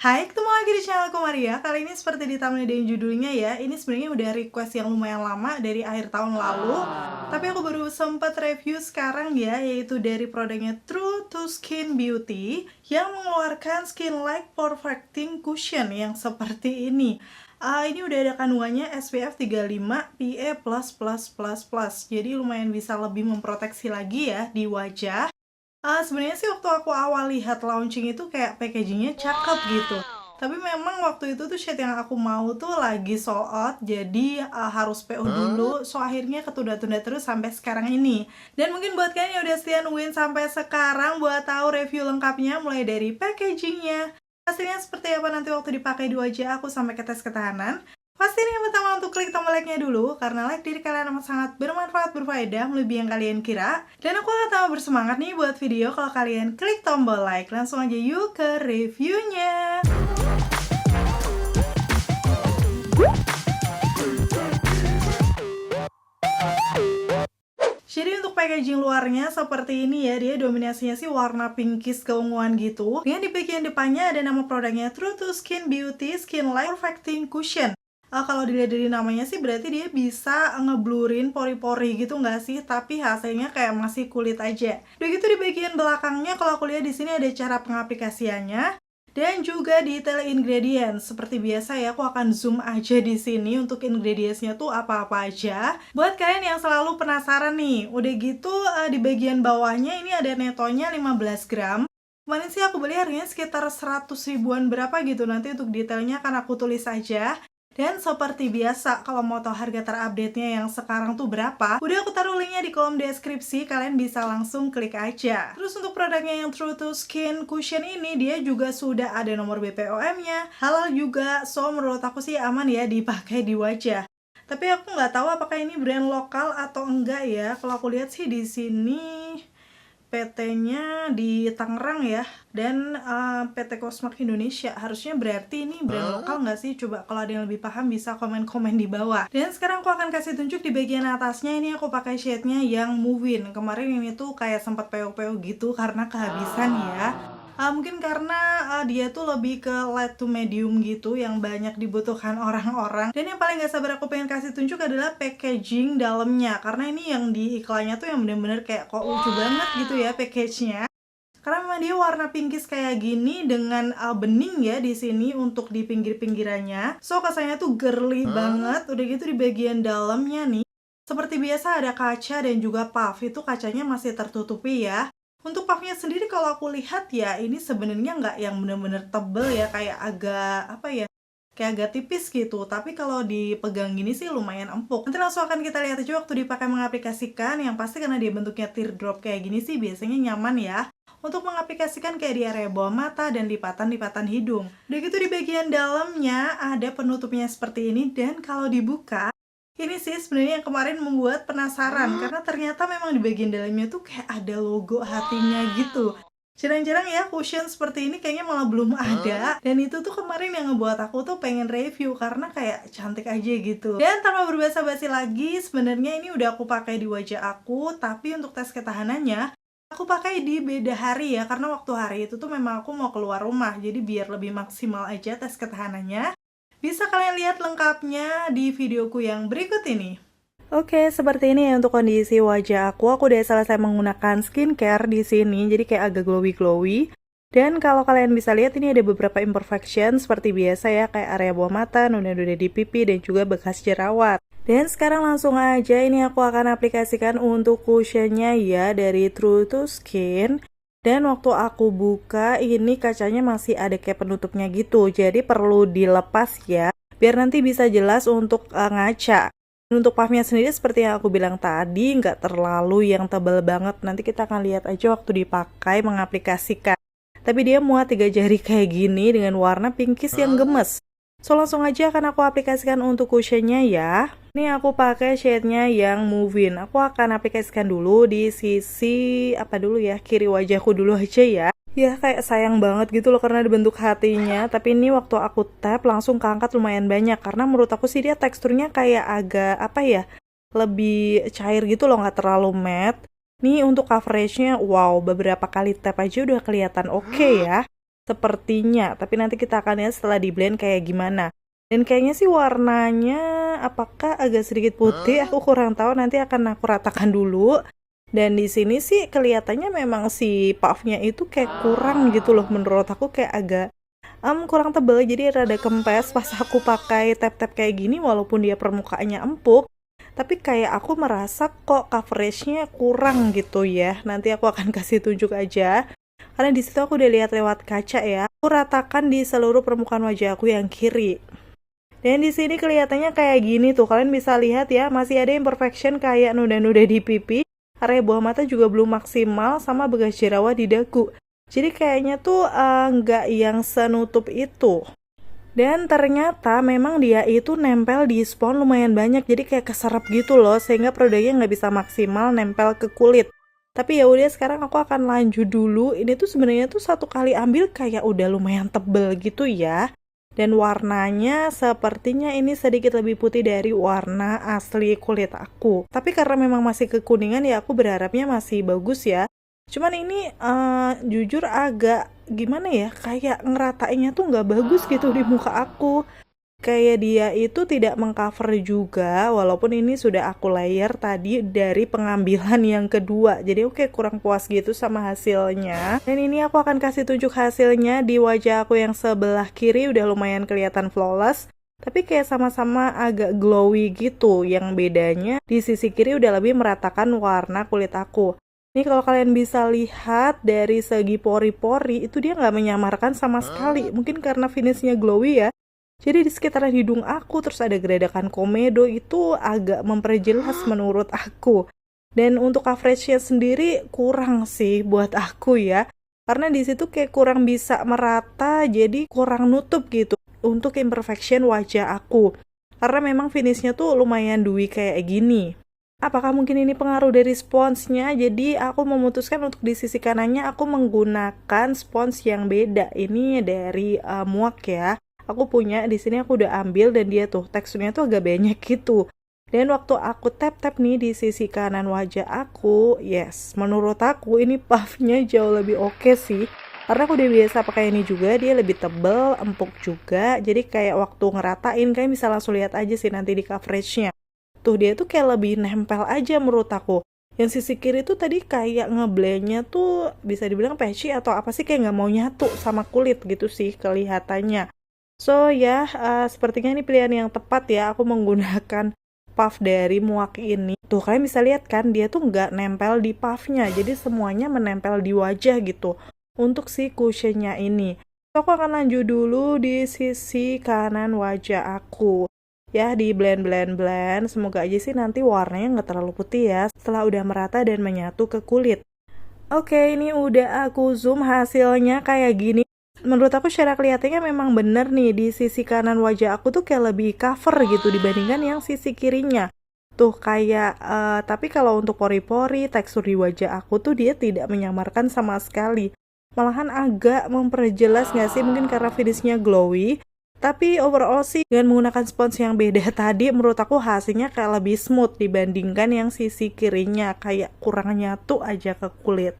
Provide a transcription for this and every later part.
Hai, ketemu lagi di channel aku Maria. Kali ini seperti di thumbnail dan judulnya ya, ini sebenarnya udah request yang lumayan lama dari akhir tahun lalu. Tapi aku baru sempat review sekarang ya, yaitu dari produknya True to Skin Beauty yang mengeluarkan Skin Light Perfecting Cushion yang seperti ini. Ini udah ada kandungannya SPF 35 PA++++. Jadi lumayan bisa lebih memproteksi lagi ya di wajah. Sebenarnya sih waktu aku awal lihat launching itu kayak packagingnya cakep gitu. Tapi memang waktu itu tuh shade yang aku mau tuh lagi sold out, jadi harus PO dulu. So akhirnya ketunda-tunda terus sampai sekarang ini. Dan mungkin buat kalian yang udah setia nungguin sampai sekarang buat tahu review lengkapnya mulai dari packagingnya, hasilnya seperti apa nanti waktu dipakai di wajah aku sampai ke tes ketahanan. Pastiin yang pertama untuk klik tombol like-nya dulu, karena like diri kalian amat sangat bermanfaat, berfaedah, melebihi yang kalian kira. Dan aku akan tambah bersemangat nih buat video kalau kalian klik tombol like. Langsung aja yuk ke reviewnya. Jadi untuk packaging luarnya seperti ini ya, dia dominasinya sih warna pinkish keunguan gitu. Dengan di bagian depannya ada nama produknya True to Skin Beauty Skin Light Perfecting Cushion. Kalau dilihat dari namanya sih berarti dia bisa ngeblurin pori-pori gitu nggak sih? Tapi hasilnya kayak masih kulit aja. Begitu di bagian belakangnya, kalau aku lihat di sini ada cara pengaplikasiannya dan juga detail ingredients. Seperti biasa ya, aku akan zoom aja di sini untuk ingredientsnya tuh apa-apa aja. Buat kalian yang selalu penasaran nih, udah gitu di bagian bawahnya ini ada netonya 15 gram. Kemarin sih aku beli harganya sekitar 100 ribuan berapa gitu, nanti untuk detailnya akan aku tulis aja. Dan seperti biasa, kalau mau tahu harga terupdate-nya yang sekarang tuh berapa, udah aku taruh linknya di kolom deskripsi, kalian bisa langsung klik aja. Terus untuk produknya yang True to Skin Cushion ini, dia juga sudah ada nomor BPOM-nya, halal juga, so menurut aku sih aman ya dipakai di wajah. Tapi aku nggak tahu apakah ini brand lokal atau enggak ya. Kalau aku lihat sih di sini PT-nya di Tangerang ya, dan PT Cosmark Indonesia. Harusnya berarti ini brand lokal nggak sih? Coba kalau ada yang lebih paham bisa komen-komen di bawah. Dan sekarang aku akan kasih tunjuk di bagian atasnya, ini aku pakai shade-nya yang Move In. Kemarin ini tuh kayak sempat PO-PO gitu karena kehabisan ya. Mungkin karena dia tuh lebih ke light to medium gitu yang banyak dibutuhkan orang-orang. Dan yang paling gak sabar aku pengen kasih tunjuk adalah packaging dalamnya, karena ini yang di iklannya tuh yang bener-bener kayak kok lucu banget gitu ya package-nya. Karena memang dia warna pinkish kayak gini dengan bening ya di sini untuk di pinggir-pinggirannya. So kesannya tuh girly banget. Udah gitu di bagian dalamnya nih, seperti biasa ada kaca dan juga puff. Itu kacanya masih tertutupi ya. Untuk puffnya sendiri kalau aku lihat ya, ini sebenarnya nggak yang bener-bener tebel ya, kayak agak apa ya, kayak agak tipis gitu. Tapi kalau dipegang gini sih lumayan empuk. Nanti langsung akan kita lihat aja waktu dipakai mengaplikasikan. Yang pasti karena dia bentuknya teardrop kayak gini sih biasanya nyaman ya untuk mengaplikasikan kayak di area bawah mata dan lipatan-lipatan hidung. Udah gitu di bagian dalamnya ada penutupnya seperti ini, dan kalau dibuka, ini sih sebenarnya yang kemarin membuat penasaran, karena ternyata memang di bagian dalamnya tuh kayak ada logo hatinya gitu. Jarang-jarang ya cushion seperti ini kayaknya malah belum ada. Dan itu tuh kemarin yang ngebuat aku tuh pengen review karena kayak cantik aja gitu. Dan tanpa berbasa-basi lagi, sebenarnya ini udah aku pakai di wajah aku, tapi untuk tes ketahanannya aku pakai di beda hari ya, karena waktu hari itu tuh memang aku mau keluar rumah. Jadi biar lebih maksimal aja tes ketahanannya, bisa kalian lihat lengkapnya di videoku yang berikut ini. Oke, seperti ini ya untuk kondisi wajah aku. Aku udah selesai menggunakan skincare di sini, jadi kayak agak glowy-glowy. Dan kalau kalian bisa lihat, ini ada beberapa imperfection seperti biasa ya, kayak area bawah mata, noda-noda di pipi, dan juga bekas jerawat. Dan sekarang langsung aja ini aku akan aplikasikan untuk cushionnya ya dari True to Skin. Dan waktu aku buka, ini kacanya masih ada kayak penutupnya gitu. Jadi perlu dilepas ya, biar nanti bisa jelas untuk ngaca. Untuk puffnya sendiri seperti yang aku bilang tadi, nggak terlalu yang tebal banget. Nanti kita akan lihat aja waktu dipakai mengaplikasikan. Tapi dia muat 3 jari kayak gini dengan warna pinkish yang gemes. So langsung aja akan aku aplikasikan untuk cushionnya ya. Ini aku pakai shade-nya yang Move In. Aku akan aplikasikan dulu di sisi apa dulu ya, kiri wajahku dulu aja ya. Ya kayak sayang banget gitu loh karena dibentuk hatinya. Tapi ini waktu aku tap langsung keangkat lumayan banyak. Karena menurut aku sih dia teksturnya kayak agak apa ya, lebih cair gitu loh, nggak terlalu matte. Nih untuk coveragenya, wow, beberapa kali tap aja udah kelihatan oke ya. sepertinya. Tapi nanti kita akan lihat setelah di blend kayak gimana. Dan kayaknya sih warnanya apakah agak sedikit putih, aku kurang tahu, nanti akan aku ratakan dulu. Dan di sini sih kelihatannya memang si puffnya itu kayak kurang gitu loh, menurut aku kayak agak kurang tebel, jadi rada kempes pas aku pakai tap-tap kayak gini. Walaupun dia permukaannya empuk, tapi kayak aku merasa kok coveragenya kurang gitu ya. Nanti aku akan kasih tunjuk aja, karena di situ aku udah lihat lewat kaca ya. Aku ratakan di seluruh permukaan wajah aku yang kiri. Dan di sini kelihatannya kayak gini tuh, kalian bisa lihat ya, masih ada imperfection kayak noda-noda di pipi. Area bawah mata juga belum maksimal, sama bekas jerawat di dagu. Jadi kayaknya tuh nggak yang senutup itu. Dan ternyata memang dia itu nempel di spons lumayan banyak, jadi kayak keserap gitu loh, sehingga produknya nggak bisa maksimal nempel ke kulit. Tapi ya udah, sekarang aku akan lanjut dulu. Ini tuh sebenarnya tuh satu kali ambil kayak udah lumayan tebel gitu ya. Dan warnanya sepertinya ini sedikit lebih putih dari warna asli kulit aku. Tapi karena memang masih kekuningan ya, aku berharapnya masih bagus ya. Cuman ini jujur agak gimana ya, kayak ngeratainnya tuh nggak bagus gitu di muka aku. Kayak dia itu tidak mengcover juga, walaupun ini sudah aku layer tadi dari pengambilan yang kedua. Jadi oke, kurang puas gitu sama hasilnya. Dan ini aku akan kasih tunjuk hasilnya di wajah aku yang sebelah kiri, udah lumayan kelihatan flawless. Tapi kayak sama-sama agak glowy gitu. Yang bedanya di sisi kiri udah lebih meratakan warna kulit aku. Ini kalau kalian bisa lihat dari segi pori-pori, itu dia nggak menyamarkan sama sekali. Mungkin karena finishnya glowy ya. Jadi di sekitaran hidung aku terus ada geradakan komedo, itu agak memperjelas menurut aku. Dan untuk coveragenya sendiri kurang sih buat aku ya. Karena di situ kayak kurang bisa merata, jadi kurang nutup gitu untuk imperfection wajah aku. Karena memang finishnya tuh lumayan dewy kayak gini. Apakah mungkin ini pengaruh dari sponsnya? Jadi aku memutuskan untuk di sisi kanannya aku menggunakan spons yang beda. Ini dari Muak ya. Aku punya di sini, aku udah ambil, dan dia tuh teksturnya tuh agak banyak gitu. Dan waktu aku tap-tap nih di sisi kanan wajah aku, yes, menurut aku ini puffnya jauh lebih oke sih. Karena aku udah biasa pakai ini juga, dia lebih tebel, empuk juga. Jadi kayak waktu ngeratain, kalian bisa langsung lihat aja sih nanti di coveragenya. Tuh dia tuh kayak lebih nempel aja menurut aku. Yang sisi kiri tuh tadi kayak ngeblendnya tuh bisa dibilang patchy atau apa sih, kayak nggak mau nyatu sama kulit gitu sih kelihatannya. So ya, sepertinya ini pilihan yang tepat ya, aku menggunakan puff dari Muak ini. Tuh kalian bisa lihat kan, dia tuh nggak nempel di puffnya, jadi semuanya menempel di wajah gitu untuk si cushionnya ini. So, aku akan lanjut dulu di sisi kanan wajah aku. Ya, di blend, semoga aja sih nanti warnanya nggak terlalu putih ya, setelah udah merata dan menyatu ke kulit. Oke, ini udah aku zoom hasilnya kayak gini. Menurut aku secara kelihatannya memang bener nih, di sisi kanan wajah aku tuh kayak lebih cover gitu dibandingkan yang sisi kirinya. Tuh kayak, tapi kalau untuk pori-pori, tekstur di wajah aku tuh dia tidak menyamarkan sama sekali. Malahan agak memperjelas nggak sih, mungkin karena finishnya glowy. Tapi overall sih dengan menggunakan spons yang beda tadi, menurut aku hasilnya kayak lebih smooth dibandingkan yang sisi kirinya, kayak kurang nyatu aja ke kulit.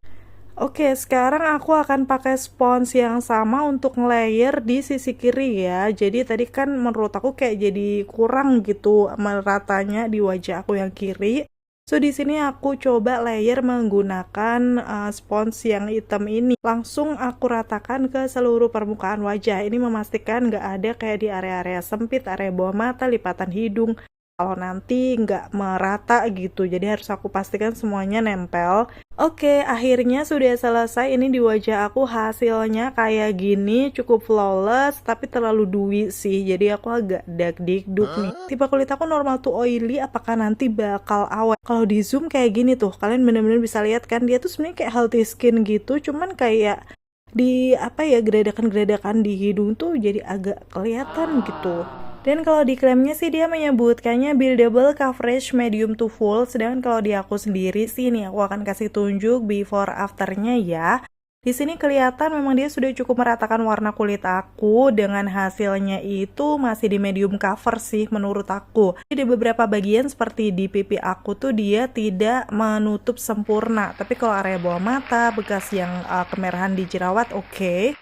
Oke, sekarang aku akan pakai spons yang sama untuk layer di sisi kiri ya. Jadi tadi kan menurut aku kayak jadi kurang gitu meratanya di wajah aku yang kiri. So di sini aku coba layer menggunakan spons yang hitam ini. Langsung aku ratakan ke seluruh permukaan wajah. Ini memastikan nggak ada kayak di area-area sempit, area bawah mata, lipatan hidung. Kalau nanti nggak merata gitu, jadi harus aku pastikan semuanya nempel. Oke, akhirnya sudah selesai. Ini di wajah aku hasilnya kayak gini, cukup flawless, tapi terlalu dewy sih, jadi aku agak dagdikduk nih. Tipe kulit aku normal to oily, apakah nanti bakal awet? Kalau di zoom kayak gini tuh, kalian bener-bener bisa lihat kan, dia tuh sebenarnya kayak healthy skin gitu, cuman kayak di apa ya, geradakan-geradakan di hidung tuh jadi agak kelihatan gitu. Dan kalau di klaimnya sih dia menyebutkannya buildable coverage medium to full, sedangkan kalau di aku sendiri sih nih aku akan kasih tunjuk before afternya ya. Di sini kelihatan memang dia sudah cukup meratakan warna kulit aku, dengan hasilnya itu masih di medium cover sih menurut aku. Di beberapa bagian seperti di pipi aku tuh dia tidak menutup sempurna, tapi kalau area bawah mata, bekas yang kemerahan di jerawat oke.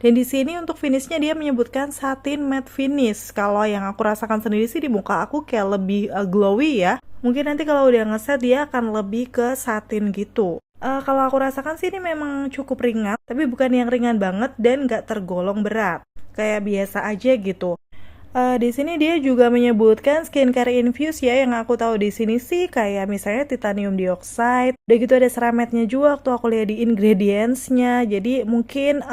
Dan di sini untuk finishnya dia menyebutkan satin matte finish. Kalau yang aku rasakan sendiri sih di muka aku kayak lebih glowy ya. Mungkin nanti kalau udah ngeset dia akan lebih ke satin gitu. Kalau aku rasakan sih ini memang cukup ringan, tapi bukan yang ringan banget dan nggak tergolong berat. Kayak biasa aja gitu. Di sini dia juga menyebutkan skincare infuse ya, yang aku tahu di sini sih kayak misalnya titanium dioxide. Udah gitu ada cerametnya juga waktu aku lihat di ingredientsnya. Jadi mungkin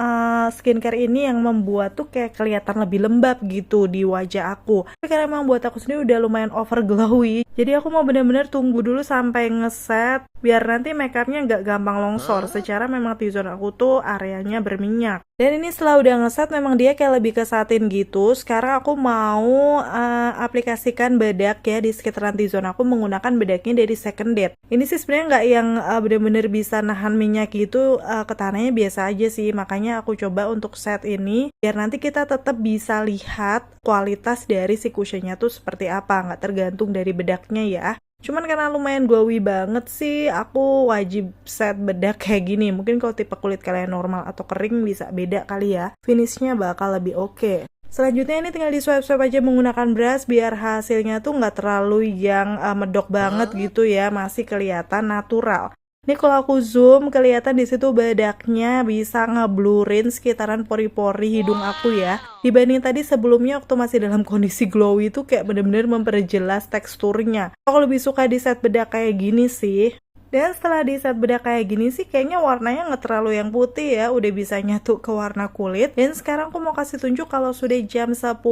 skincare ini yang membuat tuh kayak kelihatan lebih lembab gitu di wajah aku. Tapi karena emang buat aku sendiri udah lumayan over glowy, jadi aku mau bener-bener tunggu dulu sampai ngeset biar nanti makeupnya nggak gampang longsor. Secara memang T-zone aku tuh areanya berminyak. Dan ini setelah udah ngeset memang dia kayak lebih ke satin gitu. Sekarang aku mau aplikasikan bedak ya di sekitaran T-zone aku menggunakan bedaknya dari Second Date. Ini sih sebenarnya nggak yang bener-bener bisa nahan minyak gitu, ketahanannya biasa aja sih. Makanya aku coba untuk set ini biar nanti kita tetap bisa lihat kualitas dari si cushionnya tuh seperti apa, nggak tergantung dari bedaknya ya. Cuman karena lumayan glowy banget sih, aku wajib set bedak kayak gini. Mungkin kalau tipe kulit kalian normal atau kering bisa beda kali ya. Finishnya bakal lebih oke. Selanjutnya ini tinggal di swipe-swipe aja menggunakan brush biar hasilnya tuh nggak terlalu yang medok banget gitu ya, masih kelihatan natural. Ini kalau aku zoom kelihatan di situ bedaknya bisa ngeblurin sekitaran pori-pori hidung aku ya. Dibanding tadi sebelumnya waktu masih dalam kondisi glowy itu kayak bener-bener memperjelas teksturnya. Aku lebih suka di set bedak kayak gini sih. Dan setelah di set bedak kayak gini sih kayaknya warnanya nggak terlalu yang putih ya, udah bisa nyatu ke warna kulit. Dan sekarang aku mau kasih tunjuk kalau sudah jam 10.46,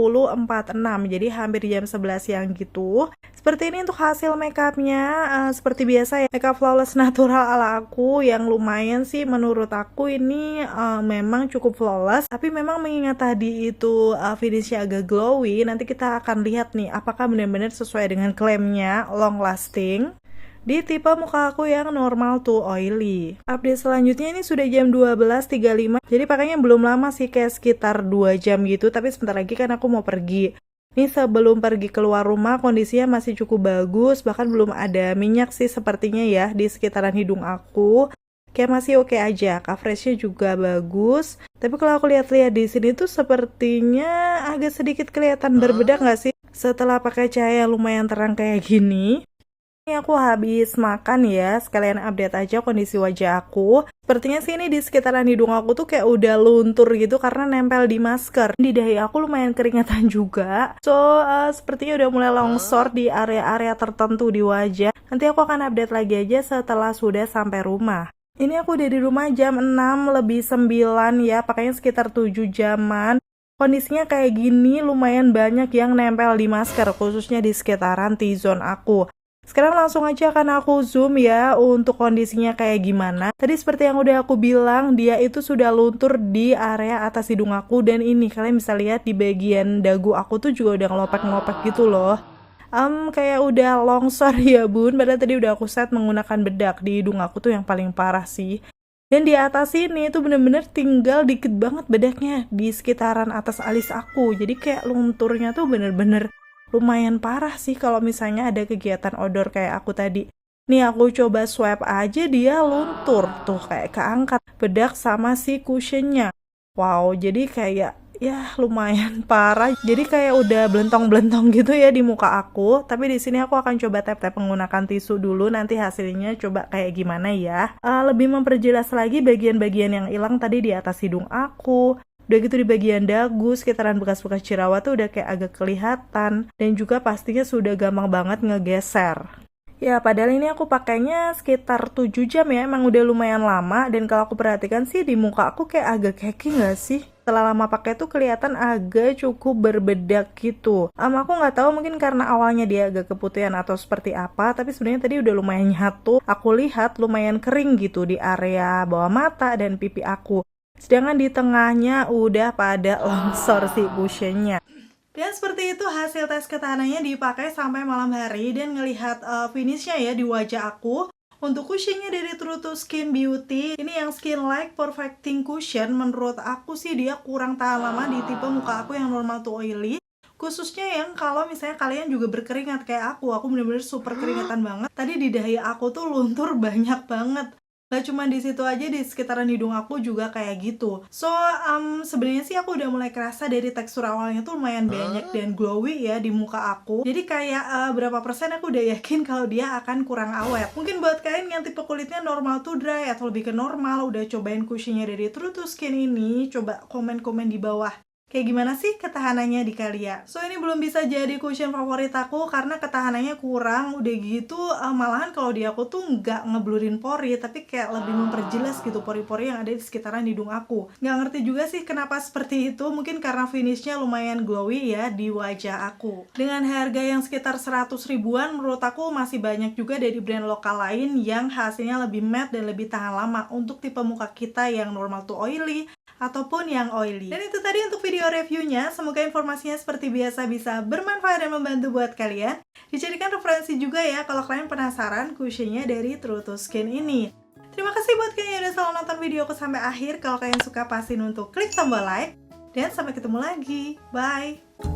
jadi hampir jam 11 siang gitu. Seperti ini untuk hasil makeupnya, seperti biasa ya, makeup flawless natural ala aku yang lumayan sih menurut aku ini memang cukup flawless. Tapi memang mengingat tadi itu finishnya agak glowy, nanti kita akan lihat nih apakah benar-benar sesuai dengan klaimnya long lasting di tipe muka aku yang normal to oily. Update selanjutnya ini sudah jam 12.35, jadi pakainya belum lama sih, kayak sekitar 2 jam gitu, tapi sebentar lagi kan aku mau pergi. Ini sebelum pergi keluar rumah kondisinya masih cukup bagus, bahkan belum ada minyak sih sepertinya ya di sekitaran hidung aku. Kayak masih oke aja, coveragenya juga bagus. Tapi kalau aku lihat-lihat di sini tuh sepertinya agak sedikit kelihatan berbeda nggak sih? Setelah pakai cahaya lumayan terang kayak gini. Ini aku habis makan ya, sekalian update aja kondisi wajah aku. Sepertinya sih ini di sekitaran hidung aku tuh kayak udah luntur gitu karena nempel di masker. Di dahi aku lumayan keringatan juga. So, sepertinya udah mulai longsor di area-area tertentu di wajah. Nanti aku akan update lagi aja setelah sudah sampai rumah. Ini aku udah di rumah jam 6:09 ya, pakainya sekitar 7 jaman. Kondisinya kayak gini lumayan banyak yang nempel di masker, khususnya di sekitaran T-zone aku. Sekarang langsung aja akan aku zoom ya untuk kondisinya kayak gimana. Tadi seperti yang udah aku bilang, dia itu sudah luntur di area atas hidung aku. Dan ini kalian bisa lihat di bagian dagu aku tuh juga udah ngelopek-ngelopek gitu loh. Kayak udah longsor ya bun. Padahal tadi udah aku set menggunakan bedak. Di hidung aku tuh yang paling parah sih. Dan di atas sini tuh bener-bener tinggal dikit banget bedaknya di sekitaran atas alis aku. Jadi kayak lunturnya tuh bener-bener lumayan parah sih kalau misalnya ada kegiatan outdoor kayak aku tadi. Nih aku coba swipe aja dia luntur tuh kayak keangkat bedak sama si cushionnya. Wow, jadi kayak ya lumayan parah. Jadi kayak udah belentong-belentong gitu ya di muka aku. Tapi di sini aku akan coba tap-tap menggunakan tisu dulu. Nanti hasilnya coba kayak gimana ya. Lebih memperjelas lagi bagian-bagian yang hilang tadi di atas hidung aku. Udah gitu di bagian dagu, sekitaran bekas-bekas jerawat tuh udah kayak agak kelihatan. Dan juga pastinya sudah gampang banget ngegeser. Ya, padahal ini aku pakainya sekitar 7 jam ya, emang udah lumayan lama. Dan kalau aku perhatikan sih di muka aku kayak agak keki gak sih? Setelah lama pakai tuh kelihatan agak cukup berbedak gitu. Aku nggak tahu mungkin karena awalnya dia agak keputihan atau seperti apa, tapi sebenarnya tadi udah lumayan nyatu. Aku lihat lumayan kering gitu di area bawah mata dan pipi aku. Sedangkan di tengahnya udah pada longsor si cushionnya. Dan seperti itu hasil tes ketahanannya dipakai sampai malam hari. Dan ngelihat finishnya ya di wajah aku. Untuk cushionnya dari True to Skin Beauty, ini yang Skin Like Perfecting Cushion. Menurut aku sih dia kurang tahan lama di tipe muka aku yang normal to oily. Khususnya yang kalau misalnya kalian juga berkeringat kayak aku bener-bener super keringatan banget. Tadi di dahi aku tuh luntur banyak banget. Gak cuma di situ aja, di sekitaran hidung aku juga kayak gitu. So, sebenarnya sih aku udah mulai kerasa dari tekstur awalnya tuh lumayan banyak dan glowy ya di muka aku. Jadi kayak berapa persen aku udah yakin kalau dia akan kurang awet. Mungkin buat kalian yang tipe kulitnya normal to dry atau lebih ke normal, udah cobain cushionnya dari True to Skin ini, coba komen-komen di bawah. Kayak gimana sih ketahanannya di kalian? So ini belum bisa jadi cushion favorit aku karena ketahanannya kurang. Udah gitu malahan kalau di aku tuh nggak ngeblurin pori, tapi kayak lebih memperjelas gitu pori-pori yang ada di sekitaran hidung aku. Nggak ngerti juga sih kenapa seperti itu. Mungkin karena finishnya lumayan glowy ya di wajah aku. Dengan harga yang sekitar 100 ribuan, menurut aku masih banyak juga dari brand lokal lain yang hasilnya lebih matte dan lebih tahan lama untuk tipe muka kita yang normal to oily ataupun yang oily. Dan itu tadi untuk video reviewnya. Semoga informasinya seperti biasa bisa bermanfaat dan membantu buat kalian. Dijadikan referensi juga ya kalau kalian penasaran cushionnya dari True to Skin ini. Terima kasih buat kalian yang udah selalu nonton videoku sampai akhir. Kalau kalian suka, pastiin untuk klik tombol like. Dan sampai ketemu lagi. Bye!